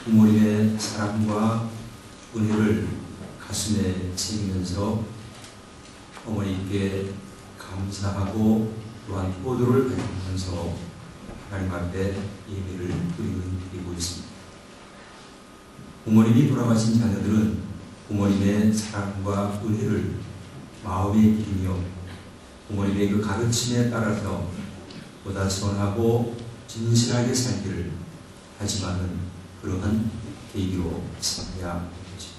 부모님의 사랑과 은혜를 가슴에 새기면서 어머니께 감사하고 또한 효도를 베푸면서 하나님 앞에 예배를 드리고 있습니다. 부모님이 돌아가신 자녀들은 부모님의 사랑과 은혜를 마음에 기리며 부모님의 그 가르침에 따라서 보다 선하고 진실하게 살기를 하지만은 그러한 계기로 삼아야 하죠.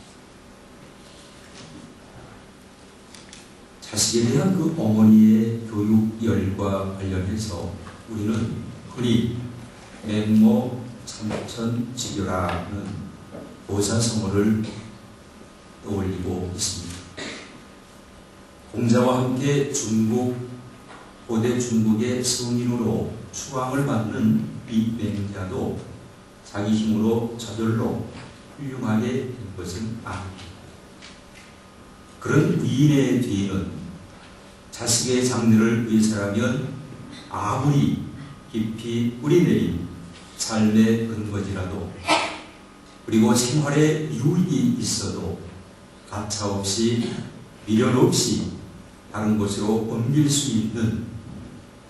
자식에 대한 그 어머니의 교육열과 관련해서 우리는 흔히 맹모 삼천지교라는 보사성어를 떠올리고 있습니다. 공자와 함께 고대 중국의 성인으로 추앙을 받는 이 맹자도 자기 힘으로 저절로 훌륭하게 된 것은 아닙니다. 그런 위인의 뒤에는 자식의 장래를 위해서라면 아무리 깊이 뿌리내린 삶의 근거지라도 그리고 생활에 유익이 있어도 가차없이 미련 없이 다른 곳으로 옮길 수 있는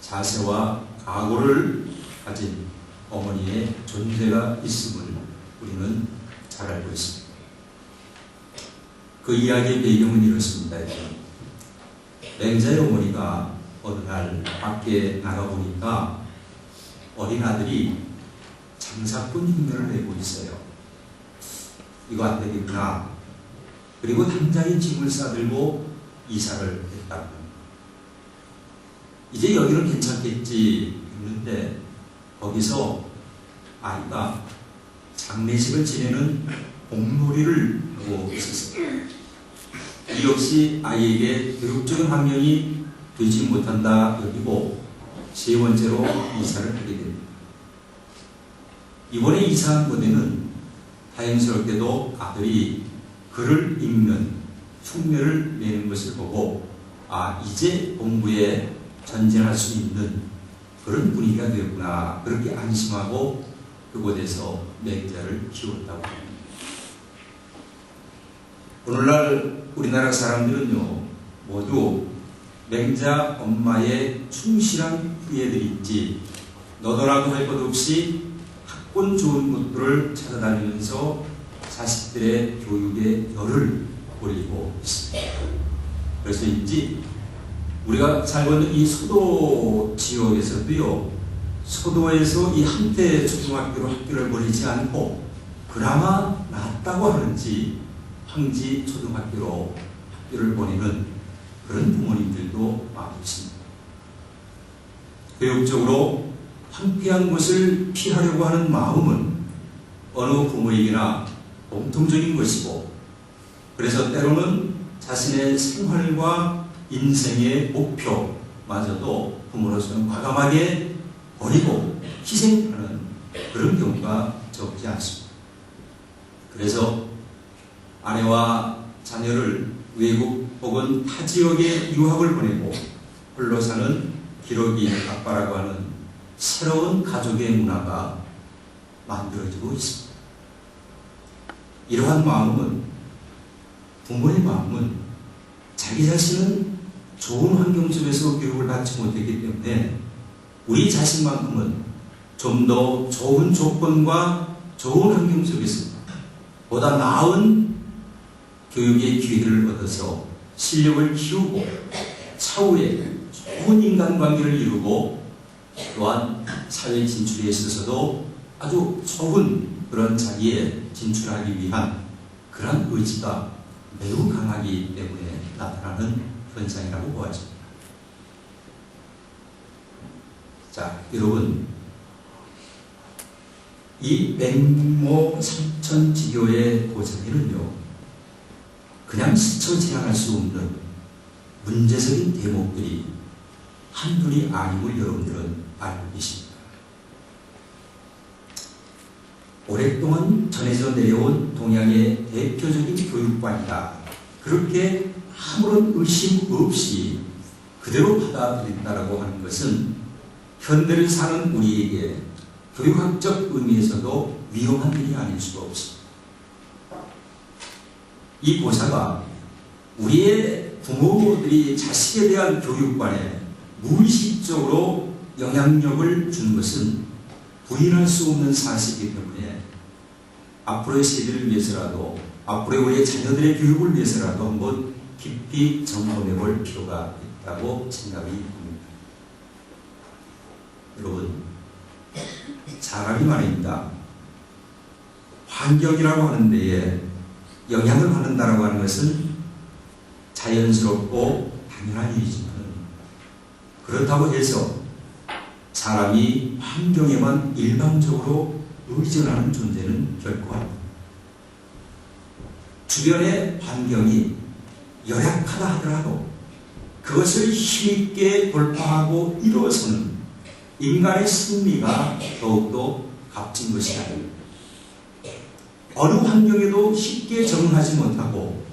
자세와 각오를 가진 어머니의 존재가 있음을 우리는 잘 알고 있습니다. 그 이야기의 배경은 이렇습니다. 맹자의 어머니가 어느 날 밖에 나가보니까 어린 아들이 장사꾼 흉내를 내고 있어요. 이거 안 되겠구나. 그리고 당장에 짐을 싸들고 이사를 했다고 합니다. 이제 여기는 괜찮겠지 했는데 거기서 아이가 장례식을 지내는 공놀이를 하고 있었습니다. 이 역시 아이에게 교육적인 환경이 되지 못한다 여기고 세 번째로 이사를 하게 됩니다. 이번에 이사한 곳에는 다행스럽게도 아들이 글을 읽는 흉내를 내는 것을 보고 이제 공부에 전진할 수 있는 그런 분위기가 되었구나 그렇게 안심하고 그곳에서 맹자를 키웠다고 합니다. 오늘날 우리나라 사람들은요 모두 맹자 엄마의 충실한 후예들인지 너도나도 할 것 없이 학군 좋은 곳들을 찾아다니면서 자식들의 교육에 열을 올리고 있습니다. 그래서인지 우리가 살고 있는 이 소도 지역에서도요 소도에서 이 한때 초등학교로 학교를 보내지 않고 그나마 낫다고 하는지 황지 초등학교로 학교를 보내는 그런 부모님들도 많이 있습니다. 교육적으로 황폐한 것을 피하려고 하는 마음은 어느 부모에게나 공통적인 것이고 그래서 때로는 자신의 생활과 인생의 목표마저도 부모로서는 과감하게 버리고 희생하는 그런 경우가 적지 않습니다. 그래서 아내와 자녀를 외국 혹은 타 지역에 유학을 보내고 홀로 사는 기러기 아빠라고 하는 새로운 가족의 문화가 만들어지고 있습니다. 이러한 마음은 부모의 마음은 자기 자신은 좋은 환경 속에서 교육을 받지 못했기 때문에 우리 자신만큼은 좀 더 좋은 조건과 좋은 환경 속에서 보다 나은 교육의 기회를 얻어서 실력을 키우고 차후에 좋은 인간관계를 이루고 또한 사회 진출에 있어서도 아주 좋은 그런 자리에 진출하기 위한 그런 의지가 매우 강하기 때문에 나타나는 현상이라고 보아집니다. 자, 여러분 이 맹모 삼천지교의 고장에는요 그냥 스쳐 지나갈 수 없는 문제적인 대목들이 한둘이 아님을 여러분들은 알고 계십니다. 오랫동안 전해져 내려온 동양의 대표적인 교육관이다. 그렇게 아무런 의심 없이 그대로 받아들인다라고 하는 것은 현대를 사는 우리에게 교육학적 의미에서도 위험한 일이 아닐 수가 없습니다. 이 고사가 우리의 부모들이 자식에 대한 교육관에 무의식적으로 영향력을 주는 것은 부인할 수 없는 사실이기 때문에 앞으로의 세대를 위해서라도, 앞으로의 우리의 자녀들의 교육을 위해서라도 한번 깊이 점검해 볼 필요가 있다고 생각이 듭니다. 여러분, 사람이 말입니다. 환경이라고 하는 데에 영향을 받는다라고 하는 것은 자연스럽고 당연한 일이지만, 그렇다고 해서 사람이 환경에만 일방적으로 의존하는 존재는 결코 아닙니다. 주변의 환경이 열악하다 하더라도 그것을 힘있게 돌파하고 일어서는 인간의 승리가 더욱더 값진 것이 아닙니다. 어느 환경에도 쉽게 적응하지 못하고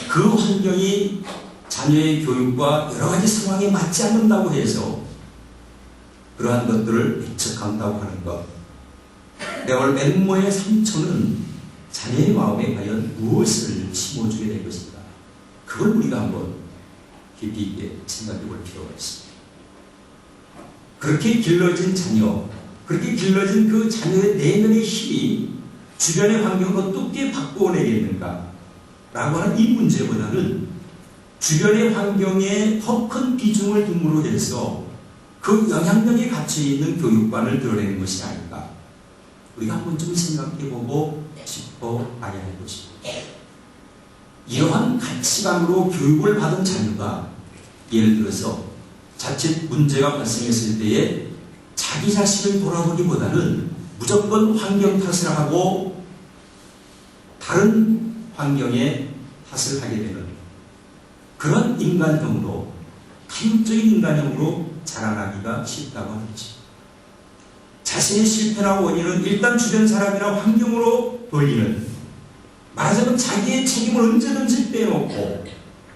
그 환경이 자녀의 교육과 여러 가지 상황에 맞지 않는다고 해서 그러한 것들을 배척한다고 하는 것, 내가 올 맹모의 상처는 자녀의 마음에 과연 무엇을 심어주게 될 것인가, 그걸 우리가 한번 깊이 있게 생각해 볼 필요가 있습니다. 그렇게 길러진 자녀, 그렇게 길러진 그 자녀의 내면의 힘이 주변의 환경을 어떻게 바꾸어내겠는가 라고 하는 이 문제보다는 주변의 환경에 더 큰 비중을 둠으로 해서 그 영향력에 갇혀있는 교육관을 드러내는 것이 아닐까, 우리가 한번 좀 생각해보고 짚어봐야 할 것입니다. 이러한 가치관으로 교육을 받은 자녀가 예를 들어서 자칫 문제가 발생했을 때에 자기 자신을 돌아보기보다는 무조건 환경 탓을 하고 다른 환경에 탓을 하게 되는 그런 인간형으로, 타육적인 인간형으로 자라나기가 쉽다고 하지. 자신의 실패나 원인은 일단 주변 사람이나 환경으로 돌리는, 말하자면 자기의 책임을 언제든지 빼놓고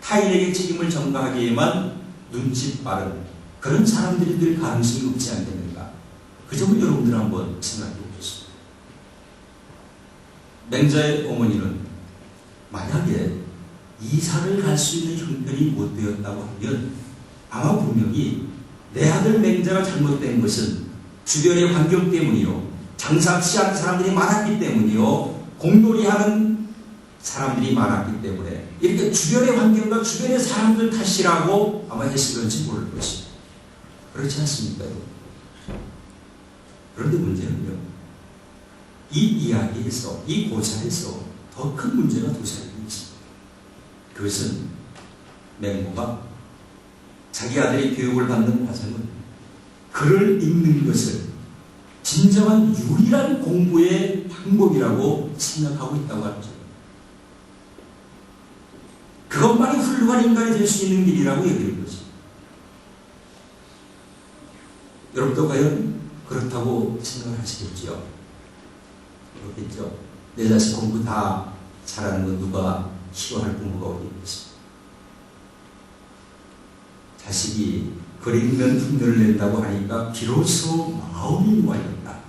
타인에게 책임을 전가하기에만 눈치 빠른 그런 사람들이 될 가능성이 없지 않겠는가, 그 점을 여러분들 한번 생각해 보겠습니다. 맹자의 어머니는 만약에 이사를 갈 수 있는 형편이 못 되었다고 하면 아마 분명히 내 아들 맹자가 잘못된 것은 주변의 환경 때문이요, 장사치 않은 사람들이 많았기 때문이요, 공놀이하는 사람들이 많았기 때문에 이렇게 주변의 환경과 주변의 사람들 탓이라고 아마 했을런지 모를 것입니다. 그렇지 않습니까? 그런데 문제는요, 이 이야기에서, 이 고사에서 더 큰 문제가 도사리고 있습니다. 그것은 맹모가 자기 아들이 교육을 받는 과정은 글을 읽는 것을 진정한 유일한 공부의 방법이라고 생각하고 있다고 하죠. 그것만이 훌륭한 인간이 될 수 있는 길이라고 얘기하는 것입니다. 여러분도 과연 그렇다고 생각을 하시겠죠? 그렇겠죠? 내 자식 공부 다 잘하는 건 누가 싫어할 부모가 어디 있겠습니까? 자식이 글 읽는 흉내를 낸다고 하니까 비로소 마음이 놓아졌다.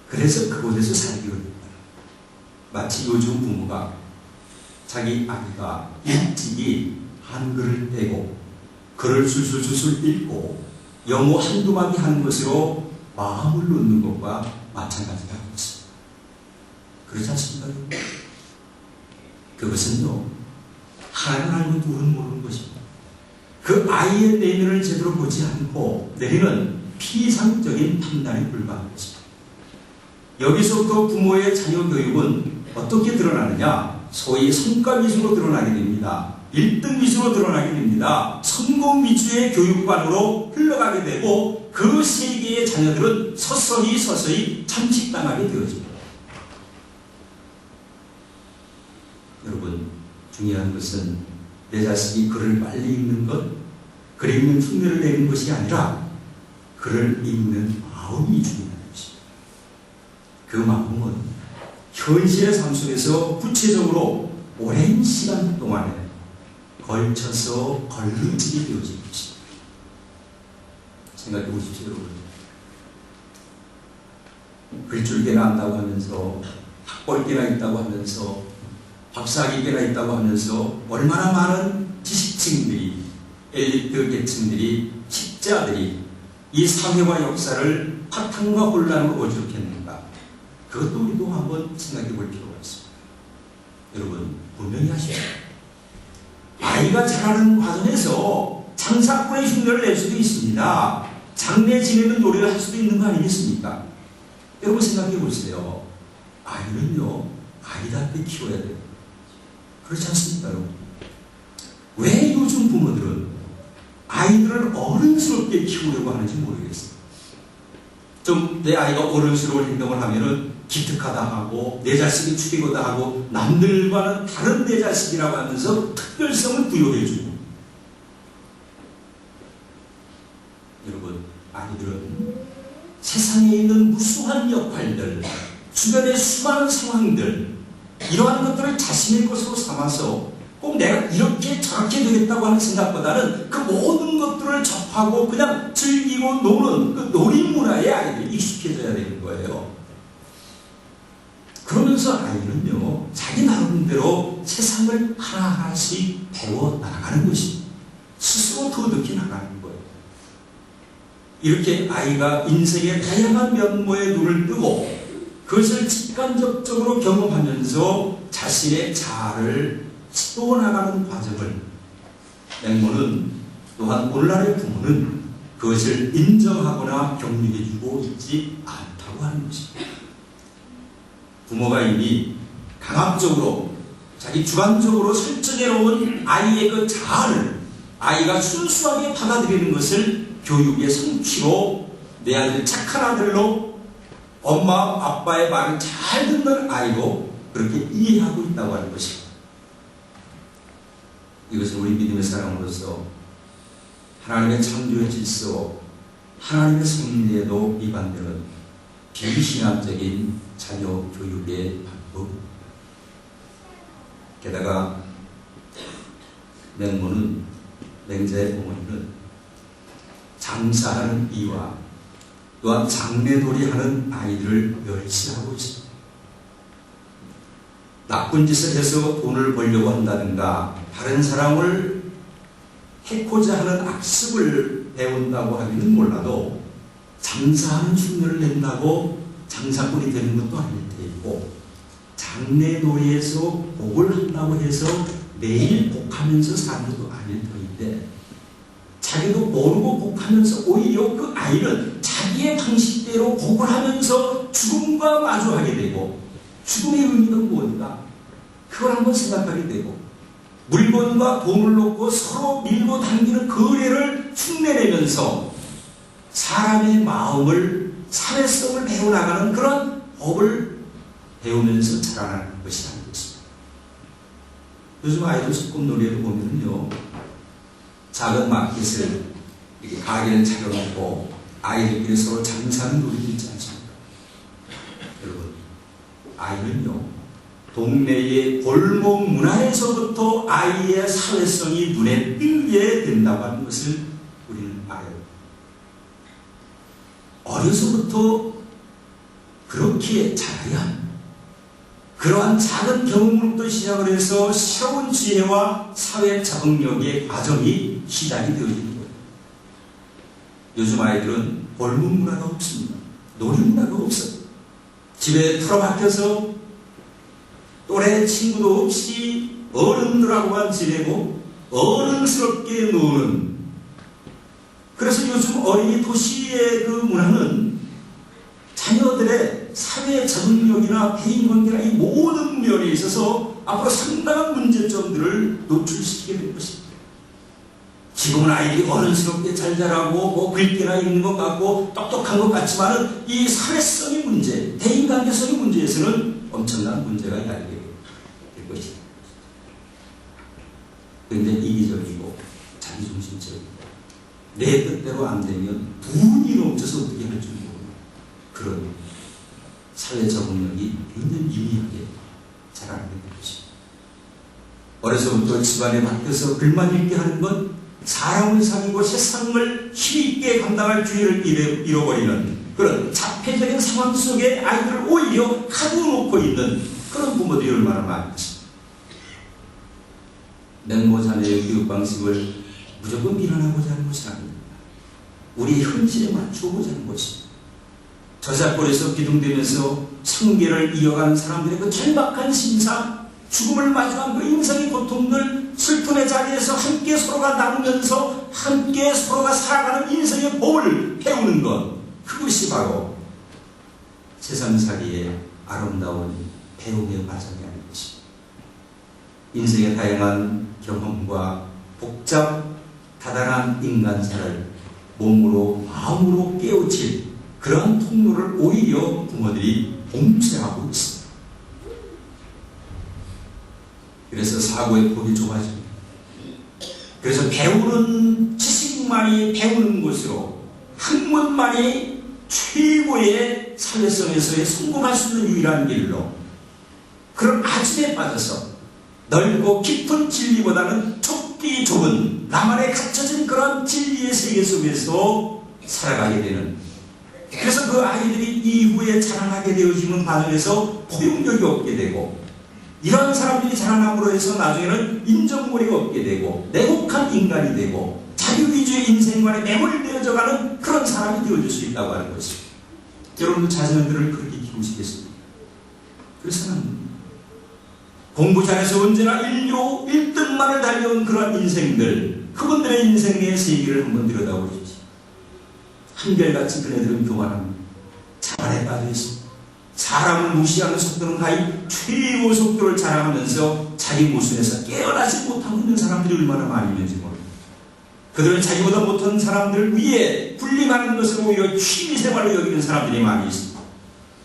그래서 그곳에서 살기로 했다. 마치 요즘 부모가 자기 아이가 일찍이 한글을 떼고 글을 술술술술 읽고 영어 한두 마디 하는 것으로 마음을 놓는 것과 마찬가지라고 했습니다. 그렇지 않습니까? 그것은요, 하나는 알고 둘은 모르는 것입니다. 그 아이의 내면을 제대로 보지 않고 내리는 피상적인 판단에 불과한 것입니다. 여기서부터 부모의 자녀 교육은 어떻게 드러나느냐? 소위 성과 위주로 드러나게 됩니다. 1등 위주로 드러나게 됩니다. 성공 위주의 교육관으로 흘러가게 되고 그 세계의 자녀들은 서서히 잠식당하게 되어집니다. 여러분, 중요한 것은 내 자식이 글을 빨리 읽는 것, 글 읽는 흉내를 내는 것이 아니라 글을 읽는 마음이 중요한 것입니다. 그 마음은 현실의 삶 속에서 구체적으로 오랜 시간 동안에 걸쳐서 걸러지게 되어진 것입니다. 생각해 보십시오, 여러분. 글줄개나 한다고 하면서 학벌개나 있다고 하면서 박사학위개나 있다고 하면서 얼마나 많은 지식층들이, 엘리트 계층들이, 식자들이 이 사회와 역사를 파탄과 혼란으로 오죽했는가. 그것도 우리도 한번 생각해 볼 필요가 있습니다. 여러분 분명히 아시죠? 아이가 자라는 과정에서 장사꾼의 흉내를 낼 수도 있습니다. 장례 지내는 노래를 할 수도 있는 거 아니겠습니까? 여러분 생각해 보세요. 아이는요, 아이답게 키워야 돼요. 그렇지 않습니까, 여러분? 왜 요즘 부모들은 아이들을 어른스럽게 키우려고 하는지 모르겠어요. 좀 내 아이가 어른스러운 행동을 하면은 기특하다 하고, 내 자식이 축이고다 하고, 남들과는 다른 내 자식이라고 하면서 특별성을 부여해주고. 여러분, 아이들은 세상에 있는 무수한 역할들, 주변의 수많은 상황들, 이러한 것들을 자신의 것으로 삼아서 꼭 내가 이렇게 저렇게 되겠다고 하는 생각보다는 그 모든 것들을 접하고 그냥 즐기고 노는 그 놀이문화에 아이들이 익숙해져야 되는 거예요. 그러면서 아이는요, 자기 나름대로 세상을 하나하나씩 배워 나가는 것입니다. 스스로 터득해 나가는 거예요. 이렇게 아이가 인생의 다양한 면모에 눈을 뜨고 그것을 직간접적으로 경험하면서 자신의 자아를 키워나가는 과정을 맹모는, 또한 오늘날의 부모는 그것을 인정하거나 격려해주고 있지 않다고 하는 것입니다. 부모가 이미 강압적으로 자기 주관적으로 설정해놓은 아이의 그 자아를 아이가 순수하게 받아들이는 것을 교육의 성취로 내 아들 착한 아들로 엄마 아빠의 말을 잘 듣는 아이로 그렇게 이해하고 있다고 하는 것입니다. 이것은 우리 믿음의 사람으로서 하나님의 창조의 질서, 하나님의 섭리에도 위반되는 비신앙적인 자녀 교육의 방법. 게다가 맹자의 부모님은 장사하는 이와 또한 장래돌이 하는 아이들을 멸시하고 있습니다. 나쁜 짓을 해서 돈을 벌려고 한다든가 다른 사람을 해코자 하는 악습을 배운다고 하기는 몰라도 장사하는 흉내를 낸다고 장사꾼이 되는 것도 아닐 테고, 장래놀이에서 복을 한다고 해서 매일 복하면서 사는 것도 아닐 터인데, 자기도 모르고 복하면서 오히려 그 아이는 자기의 방식대로 복을 하면서 죽음과 마주하게 되고, 죽음의 의미가 뭔가 그걸 한번 생각하게 되고, 물건과 돈을 놓고 서로 밀고 당기는 거래를 흉내내면서 사람의 마음을, 사회성을 배워나가는 그런 법을 배우면서 자라나는 것이라는 것입니다. 요즘 아이들 소꿉놀이를 보면요, 작은 마켓을 이렇게 가게를 차려놓고 아이들끼리 서로 장사하는 놀이도 있지 않습니까? 여러분, 아이는요, 동네의 골목 문화에서부터 아이의 사회성이 눈에 띄게 된다고 하는 것을 우리는 알아요. 어려서부터 그렇게 자라야 그러한 작은 경험으로부터 시작을 해서 새로운 지혜와 사회 적응력의 과정이 시작이 되어지는 거예요. 요즘 아이들은 골목 문화가 없습니다. 놀이 문화가 없어요. 집에 틀어박혀서 또래 친구도 없이 어른들하고만 지내고 어른스럽게 노는, 그래서 요즘 어린이 도시의 그 문화는 자녀들의 사회 적응력이나 대인관계나 이 모든 면에 있어서 앞으로 상당한 문제점들을 노출시키게 될 것입니다. 지금은 아이들이 어른스럽게 잘 자라고 글귀나 읽는 것 같고 똑똑한 것 같지만은 이 사회성의 문제, 대인관계성의 문제에서는 엄청난 문제가 야기되게 될 것입니다. 굉장히 이기적이고 자기중심적이고 내 뜻대로 안 되면 분이 넘쳐서 어떻게 할 줄 모르는 그런 사회 적응력이 굉장히 미미하게 자라게 될 것입니다. 어려서부터 집안에 맡겨서 글만 읽게 하는 건 사람을 사귀고 세상을 힘있게 감당할 기회를 잃어버리는 그런 자폐적인 상황 속에 아이들을 오히려 가둬놓고 있는 그런 부모들이 얼마나 많지. 맹모 자녀의 교육 방식을 무조건 비난하고자 하는 것이 아닙니다. 우리 현실에 맞춰보자 하는 것입니다. 저작권에서 기둥되면서 생계를 이어가는 사람들의 그 절박한 심사, 죽음을 마주한 그 인생의 고통들, 슬픔의 자리에서 함께 서로가 나누면서 함께 서로가 살아가는 인생의 법을 배우는 것, 그것이 바로 세상살이의 아름다운 배움의 과정이 아닌 것입니다. 인생의 다양한 경험과 복잡, 다단한 인간사를 몸으로 마음으로 깨우칠 그러한 통로를 오히려 부모들이 봉쇄하고 있습니다. 그래서 사고의 폭이 좁아집니다. 그래서 배우는 지식만이 배우는 것으로 학문만이 최고의 사회성에서의 성공할 수 있는 유일한 길로 그런 아침에 빠져서 넓고 깊은 진리보다는 좁기 좁은 나만의 갇혀진 그런 진리의 세계 속에서 살아가게 되는, 그래서 그 아이들이 이후에 자라나게 되어지는 과정에서 포용력이 없게 되고, 이런 사람들이 자라남으로 해서 나중에는 인정머리가 없게 되고 내곡한 인간이 되고 자유위주의 인생관에 매몰되어져가는 그런 사람이 되어질 수 있다고 하는 것입니다. 여러분 자녀들을 그렇게 키우시겠습니까? 그래서는 공부 잘해서 언제나 1등만을 달려온 그런 인생들, 그분들의 인생의 세계를 한번 들여다보십시오. 한결같이 그네들은 교만합니다. 자만에 빠져있습니다. 사람을 무시하는 속도는 가히 최고 속도를 자랑하면서 자기 모순에서 깨어나지 못하고 있는 사람들이 얼마나 많이 있는지 모릅니다. 그들은 자기보다 못한 사람들 위에 군림하는 것을 오히려 취미생활로 여기는 사람들이 많이 있습니다.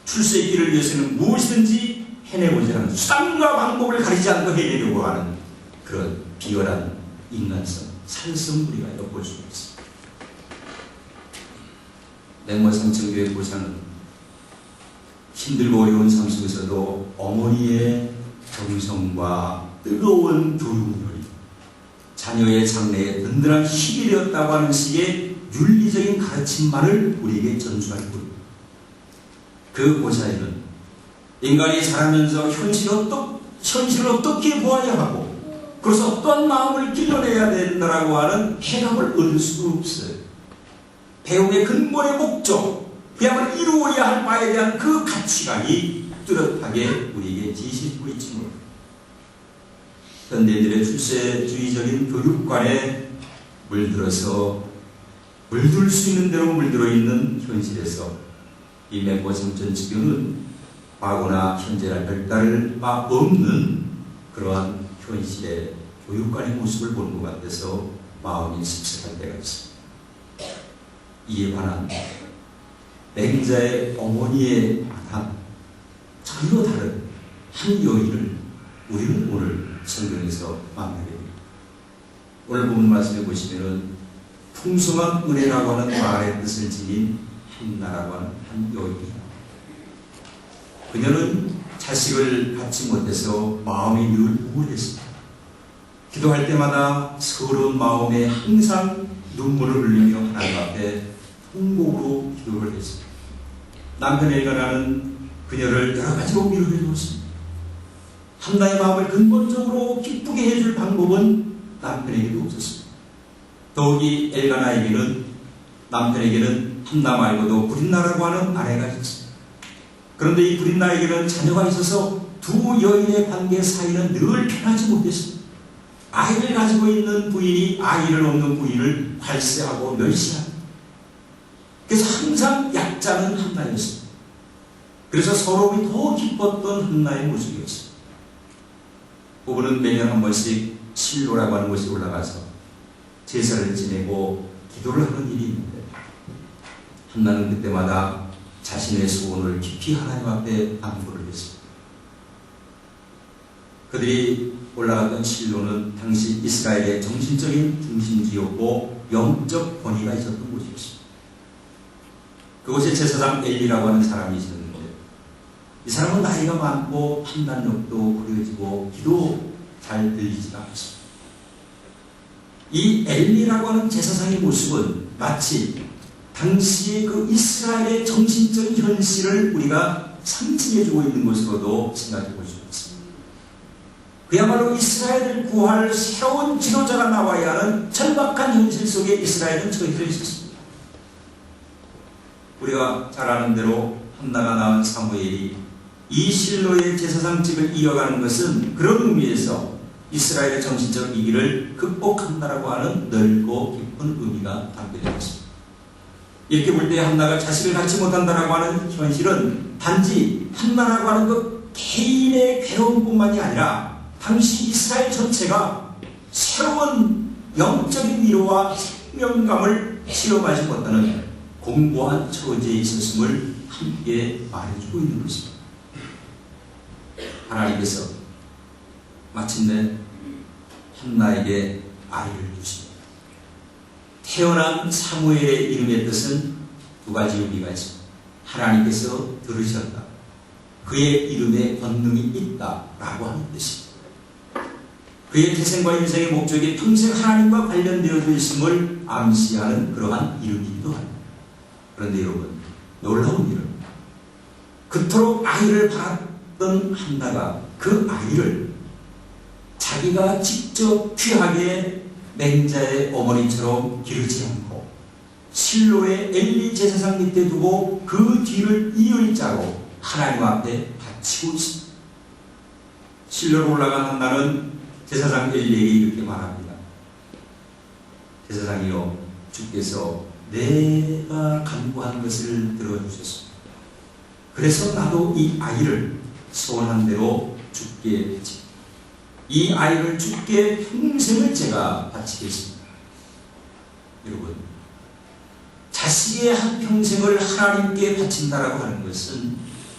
출세의 길을 위해서는 무엇이든지 해내고자 하는 수단과 방법을 가리지 않고 해내려고 하는 그런 비열한 인간성, 산성 우리가 엿볼 수가 있습니다. 맹모상천교의 보상은 힘들고 어려운 삶 속에서도 어머니의 정성과 뜨거운 교육률이 자녀의 장래에 든든한 힘이 되었다고 하는 식의 윤리적인 가르침만을 우리에게 전수할 뿐입니다. 그 고사에는 인간이 자라면서 현실을 어떻게 보아야 하고, 그래서 어떠한 마음을 길러내야 된다라고 하는 해답을 얻을 수가 없어요. 배움의 근본의 목적, 그야말로 이루어야 할 바에 대한 그 가치관이 뚜렷하게 우리에게 지시되고 있지 못합니다. 현대인들의 출세주의적인 교육관에 물들어서 물들 수 있는 대로 물들어 있는 현실에서 이 맹모상천지교는 과거나 현재나 별다를 바 없는 그러한 현실의 교육관의 모습을 보는 것 같아서 마음이 씁쓸할 때가 있습니다. 이에 관한 맹자의 어머니에 관한 전혀 다른 한 여인을 우리는 오늘 성경에서 만나게 됩니다. 오늘 본문 말씀해 보시면은 풍성한 은혜라고 하는 말의 뜻을 지닌 한나라고 하는 한 여인입니다. 그녀는 자식을 갖지 못해서 마음이 늘 우울했습니다. 기도할 때마다 서러운 마음에 항상 눈물을 흘리며 하나님 앞에 통곡으로 기도를 했습니다. 남편 엘가나는 그녀를 여러 가지로 위로해 주었습니다. 한나의 마음을 근본적으로 기쁘게 해줄 방법은 남편에게도 없었습니다. 더욱이 엘가나에게는, 남편에게는 한나 말고도 브릿나라고 하는 아내가 있었습니다. 그런데 이 브릿나에게는 자녀가 있어서 두 여인의 관계 사이는 늘 편하지 못했습니다. 아이를 가지고 있는 부인이 아이를 없는 부인을 관세하고 멸시합니다. 그래서 항상 약자는 한나였습니다. 그래서 서로이 더 기뻤던 한나의 모습이었습니다. 부부는 매년 한 번씩 실로라고 하는 곳에 올라가서 제사를 지내고 기도를 하는 일이 있는데, 한나는 그때마다 자신의 소원을 깊이 하나님 앞에 안부를 했습니다. 그들이 올라갔던 실로는 당시 이스라엘의 정신적인 중심지였고 영적 권위가 있었던 곳이었습니다. 그곳에 제사장 엘리라고 하는 사람이 있었는데, 이 사람은 나이가 많고 판단력도 구려지고 기도 잘 들리지가 않습니다. 이 엘리라고 하는 제사장의 모습은 마치 당시의 그 이스라엘의 정신적인 현실을 우리가 상징해주고 있는 것으로도 생각해 볼 수 있습니다. 그야말로 이스라엘을 구할 새로운 지도자가 나와야 하는 절박한 현실 속에 이스라엘은 처해져 있었습니다. 우리가 잘 아는 대로 한나가 낳은 사무엘이 이 실로의 제사장직을 이어가는 것은 그런 의미에서 이스라엘의 정신적 위기를 극복한다라고 하는 넓고 깊은 의미가 담겨져 있습니다. 이렇게 볼 때 한나가 자식을 갖지 못한다라고 하는 현실은 단지 한나라고 하는 그 개인의 괴로움뿐만이 아니라 당시 이스라엘 전체가 새로운 영적인 위로와 생명감을 체험하지 못하는 공고한 처지에 있었음을 함께 말해주고 있는 것입니다. 하나님께서 마침내 한나에게 아이를 주십니다. 태어난 사무엘의 이름의 뜻은 두 가지 의미가 있습니다. 하나님께서 들으셨다. 그의 이름에 권능이 있다라고 하는 뜻입니다. 그의 태생과 인생의 목적이 평생 하나님과 관련되어져 있음을 암시하는 그러한 이름이기도 합니다. 그런데 여러분, 놀라운 이름. 그토록 아이를 바랐던 한나가 그 아이를 자기가 직접 귀하게 맹자의 어머니처럼 기르지 않고 실로의 엘리 제사장 밑에 두고 그 뒤를 이을 자로 하나님 앞에 바치고 있습니다. 실로로 올라간 한나는 제사장 엘리에게 이렇게 말합니다. 제사장이여, 주께서 내가 간구한 것을 들어주셨습니다. 그래서 나도 이 아이를 소원한 대로 주께 바칩니다. 이 아이를 주께 평생을 제가 바치겠습니다. 여러분, 자식의 한 평생을 하나님께 바친다라고 하는 것은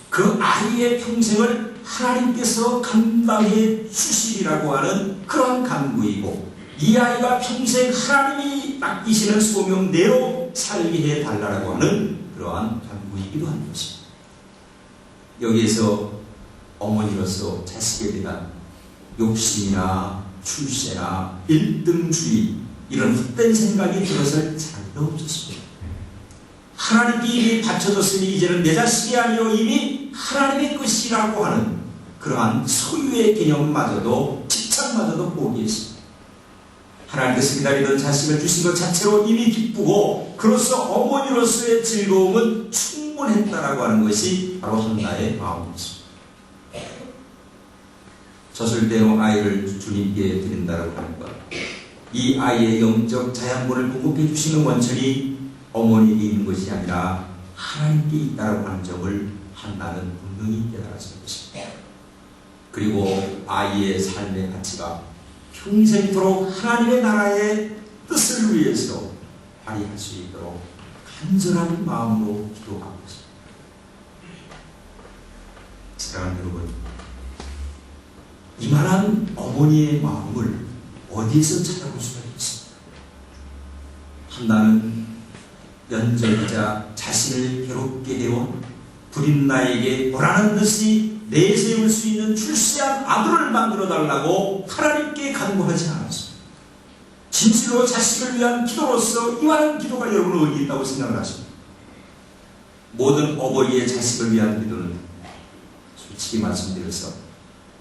그 아이의 평생을 하나님께서 감당해 주시리라고 하는 그러한 간구이고, 이 아이가 평생 하나님이 맡기시는 소명대로 살게 해달라고 하는 그러한 간구이기도 한 것입니다. 여기에서 어머니로서 자식에 대한 욕심이나 출세나 1등주의 이런 헛된 생각이 들어설 자리가 없었습니다. 하나님께 이미 바쳐졌으니 이제는 내 자식이 아니요 이미 하나님의 것이라고 하는 그러한 소유의 개념마저도 집착마저도 포기했습니다. 하나님께서 기다리던 자식을 주신 것 자체로 이미 기쁘고 그로서 어머니로서의 즐거움은 충분했다라고 하는 것이 바로 한나의 마음이었습니다. 젖을 대로 아이를 주님께 드린다라고 하는 것, 이 아이의 영적 자양분을 공급해 주시는 원천이 어머니에게 있는 것이 아니라 하나님께 있다라고 하는 점을 한나는 분명히 깨달았을 것입니다. 그리고 아이의 삶의 가치가 평생토록 하나님의 나라의 뜻을 위해서 발휘할 수 있도록 간절한 마음으로 기도하고 있습니다. 사랑하는 여러분, 이만한 어머니의 마음을 어디에서 찾아볼 수가 있습니까? 한나는 연절이자 자신을 괴롭게 해온 불임나에게 보라는 듯이 내세울 수 있는 출세한 아들을 만들어 달라고 하나님께 간구하지 않았습니다. 진실로 자식을 위한 기도로서 이만한 기도가 여러분은 어디 있다고 생각을 하십니까? 모든 어버이의 자식을 위한 기도는 솔직히 말씀드려서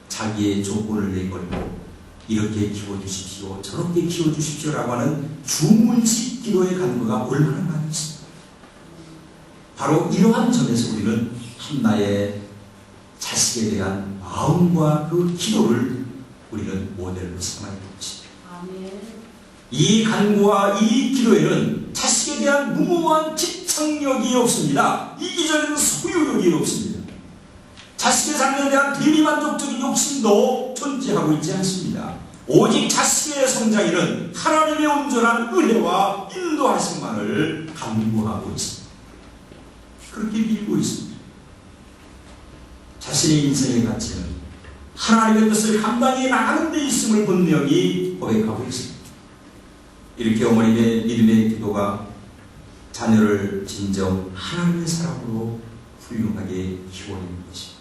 자기의 조건을 내걸고 이렇게 키워주십시오, 저렇게 키워주십시오라고 하는 주문식 기도의 간구가 얼마나 많이 있습니다. 바로 이러한 점에서 우리는 한나의 자식에 대한 마음과 그 기도를 우리는 모델로 삼아야 될 것입니다. 이 간구와 이 기도에는 자식에 대한 무모한 집착력이 없습니다. 이기적인 소유욕이 없습니다. 자식의 삶에 대한 대리만족적인 욕심도 존재하고 있지 않습니다. 오직 자식의 성장에는 하나님의 온전한 은혜와 인도하심만을 간구하고 있습니다. 그렇게 믿고 있습니다. 자신의 인생의 가치는 하나님의 뜻을 감당해 나가는 데 있음을 분명히 고백하고 있습니다. 이렇게 어머님의 믿음의 기도가 자녀를 진정 하나님의 사랑으로 훌륭하게 키워내는 것입니다.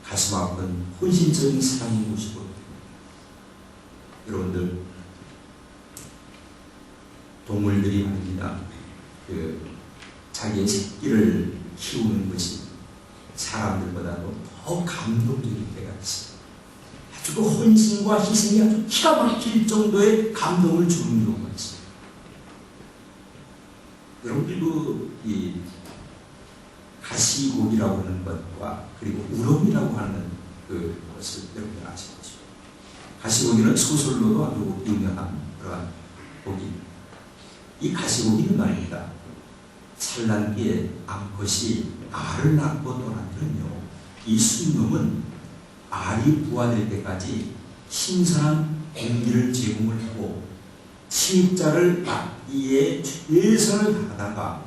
가슴 아픈 혼신적인 사랑이 것이고, 여러분들, 동물들이 말입니다. 자기의 새끼를 키우는 것이 사람들보다도 더 감동적일 때가 있어요. 아주 그 헌신과 희생이 아주 기가 막힐 정도의 감동을 주는 경우가 있어요. 여러분들 이 가시고기라고 하는 것과 그리고 우럭이라고 하는 것을 여러분들 아시죠? 가시고기는 소설로도 아주 유명한 그러한 고기입니다. 이 가시고기는 말입니다. 산란기에 암컷이 알을 낳고 떠나면요, 이 순놈은 알이 부화될 때까지 신선한 공기를 제공을 하고 침입자를 막기에 최선을 다하다가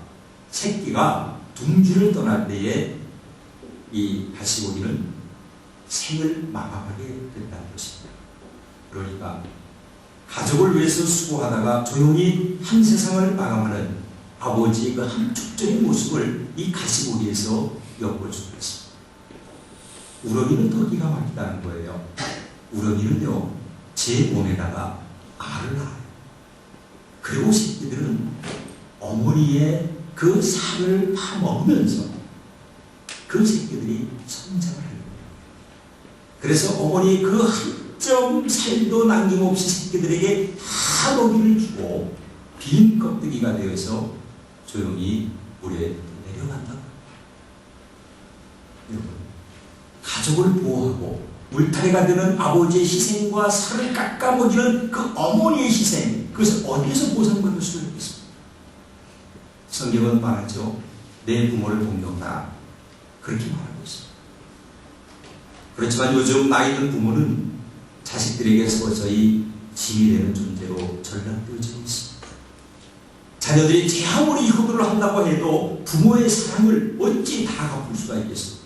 새끼가 둥지를 떠날 때에 이 가시고기는 생을 마감하게 된다는 것입니다. 그러니까 가족을 위해서 수고하다가 조용히 한 세상을 마감하는 아버지의 그 함축적인 모습을 이 가시고기에서 엿볼 수가 있습니다. 우럭이는 더 기가 막히다는 거예요. 우럭이는요, 제 몸에다가 알을 낳아요. 그리고 새끼들은 어머니의 그 살을 파먹으면서 그 새끼들이 성장을 해요. 그래서 어머니 그 한 점 살도 남김없이 새끼들에게 다 먹이를 주고 빈 껍데기가 되어서 조용히 물에 내려간다. 여러분, 가족을 보호하고 울타리가 되는 아버지의 희생과 살을 깎아먹이는 그 어머니의 희생, 그것을 어디에서 보상받을 수가 있겠습니까? 성경은 말하죠. 내 부모를 공경하라. 그렇게 말하고 있습니다. 그렇지만 요즘 나이 든 부모는 자식들에게 서서히 짐이 되는 존재로 전락되어지고 있습니다. 자녀들이 제 아무리 효도를 한다고 해도 부모의 사랑을 어찌 다 갚을 수가 있겠습니까?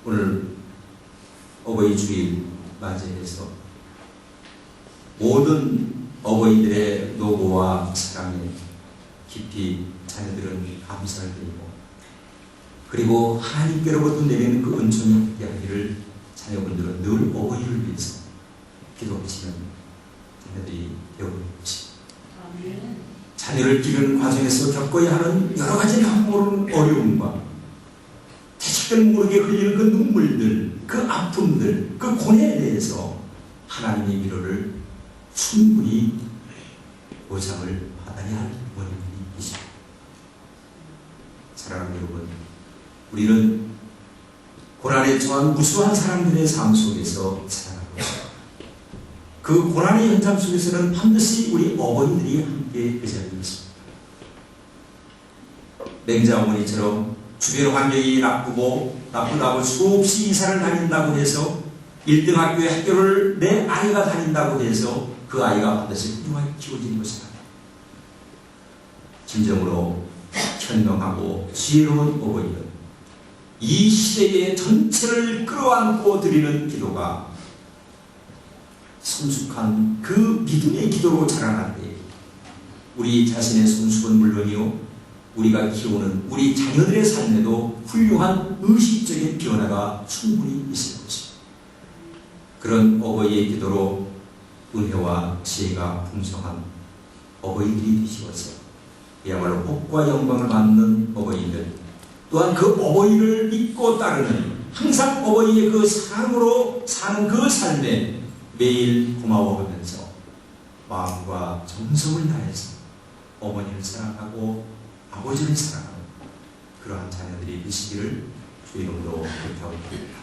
오늘 어버이 주일 맞이해서 모든 어버이들의 노고와 사랑에 깊이 자녀들은 감사를 드리고, 그리고 하나님께로부터 내리는 그 은총이 함께하기를 자녀분들은 늘 어버이를 위해서 기도하시는 자녀들이 되어버린 것입니다. 자녀를 기르는 과정에서 겪어야 하는 여러 가지 모르는 어려움과 자식들 모르게 흘리는 그 눈물들, 그 아픔들, 그 고뇌에 대해서 하나님의 위로를 충분히 보상을 받아야 할 부모님들이 계십니다. 사랑하는 여러분, 우리는 고난에 처한 무수한 사람들의 삶 속에서 살아가고 있습니다. 그 고난의 현장 속에서는 반드시 우리 어머니들이 함께 그 자리에 있습니다. 맹자 어머니처럼 주변 환경이 나쁘다고 수없이 이사를 다닌다고 해서 1등 학교에 학교를 내 아이가 다닌다고 해서 그 아이가 반드시 훌륭하게 키워지는 것이 아닙니다. 진정으로 현명하고 지혜로운 어버이는 이 시대의 전체를 끌어안고 드리는 기도가 성숙한 그 믿음의 기도로 자라날 때 우리 자신의 성숙은 물론이요, 우리가 키우는 우리 자녀들의 삶에도 훌륭한 의식적인 변화가 충분히 있을 것입니다. 그런 어버이의 기도로 은혜와 지혜가 풍성한 어버이들이 되시어서 그야말로 복과 영광을 받는 어버이들, 또한 그 어버이를 믿고 따르는, 항상 어버이의 그 사랑으로 사는 그 삶에 매일 고마워하면서 마음과 정성을 다해서 어머니를 사랑하고 아버지를 사랑하는 그러한 자녀들이 되시기를 주의 이름으로 부탁드립니다.